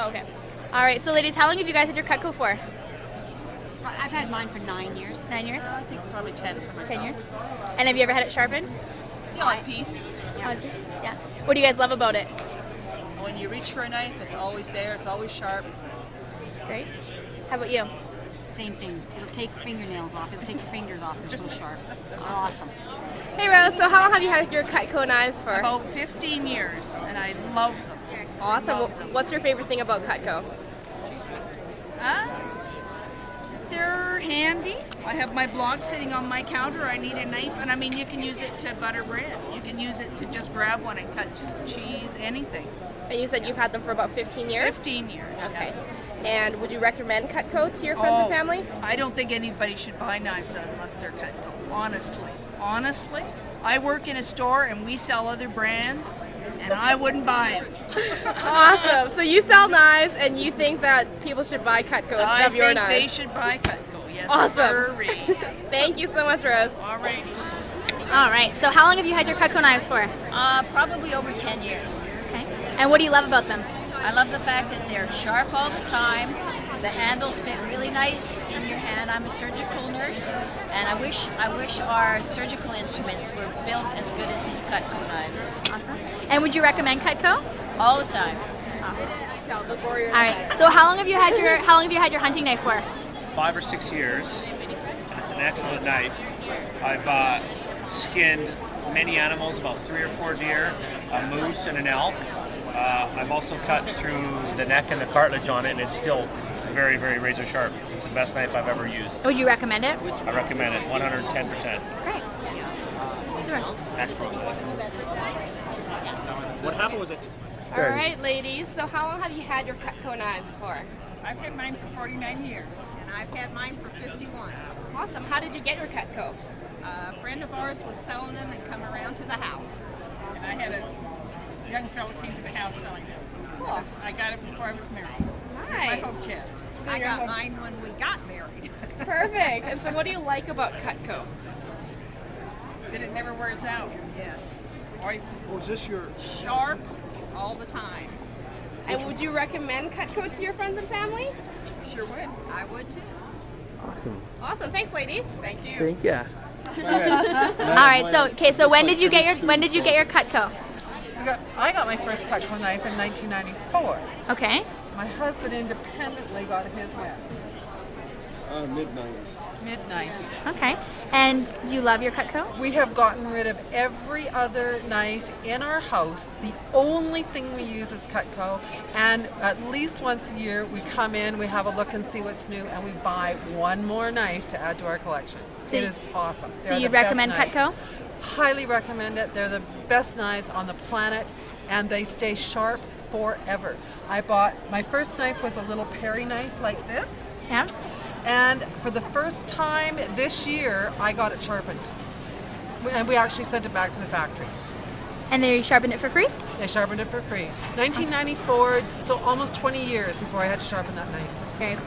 Oh, okay. All right. So, ladies, how long have you guys had your Cutco for? I've had mine for 9 years. 9 years? I think probably 10 for myself. 10 years? And have you ever had it sharpened? The odd piece. Yeah. What do you guys love about it? When you reach for a knife, it's always there. It's always sharp. Great. How about you? Same thing. It'll take fingernails off. It'll take your fingers off. They're so sharp. Awesome. Hey, Rose. So, how long have you had your Cutco knives for? About 15 years, and I love them. Awesome. Love them. What's your favorite thing about Cutco? They're handy. I have my block sitting on my counter. I need a knife, and I mean, you can use it to butter bread. You can use it to just grab one and cut cheese, anything. And you said you've had them for about 15 years? 15 years. Okay. Yeah. And would you recommend Cutco to your friends and family? I don't think anybody should buy knives unless they're Cutco. Honestly, I work in a store and we sell other brands, and I wouldn't buy them. Awesome. So you sell knives, and you think that people should buy Cutco instead of your knives? I think they should buy Cutco. Yes, Awesome. sirree. Thank you so much, Rose. Alrighty. All right. So how long have you had your Cutco knives for? Probably over 10 years. Okay. And what do you love about them? I love the fact that they're sharp all the time. The handles fit really nice in your hand. I'm a surgical nurse, and I wish our surgical instruments were built as good as these Cutco knives. Awesome. And would you recommend Cutco? All the time. Awesome. All right. So how long have you had your hunting knife for? 5 or 6 years. It's an excellent knife. I've skinned many animals, about 3 or 4 deer, a moose, and an elk. I've also cut through the neck and the cartilage on it, and it's still very, very razor sharp. It's the best knife I've ever used. Would you recommend it? I recommend it, 110%. Great. Sure. Excellent. What happened was it? All right, ladies. So how long have you had your Cutco knives for? I've had mine for 49 years. And I've had mine for 51. Awesome. How did you get your Cutco? A friend of ours was selling them and come around to the house. And I had a young fellow came to the house selling them. Cool. I got it before I was married. Nice. My hope chest. Then I your got hope- mine when we got married. Perfect. And so what do you like about Cutco? That it never wears out. Yes. Always Oh, is this your? sharp all the time. And would you recommend Cutco to your friends and family? Sure would. I would too. Awesome. Thanks, ladies. Thank you. Thank you. All right. So when did you get your Cutco? I got my first Cutco knife in 1994. Okay. My husband independently got his when? Mid-90s. Mid-90s. Okay. And do you love your Cutco? We have gotten rid of every other knife in our house. The only thing we use is Cutco, and at least once a year we come in, we have a look and see what's new, and we buy one more knife to add to our collection. So it is awesome. So They're you the best recommend knives. Cutco? Highly recommend it. They're the best knives on the planet, and they stay sharp forever. I bought, my first knife was a little Perry knife like this. Yeah. And for the first time this year, I got it sharpened. And we actually sent it back to the factory. And they sharpened it for free? They sharpened it for free. 1994, so almost 20 years before I had to sharpen that knife. Very cool.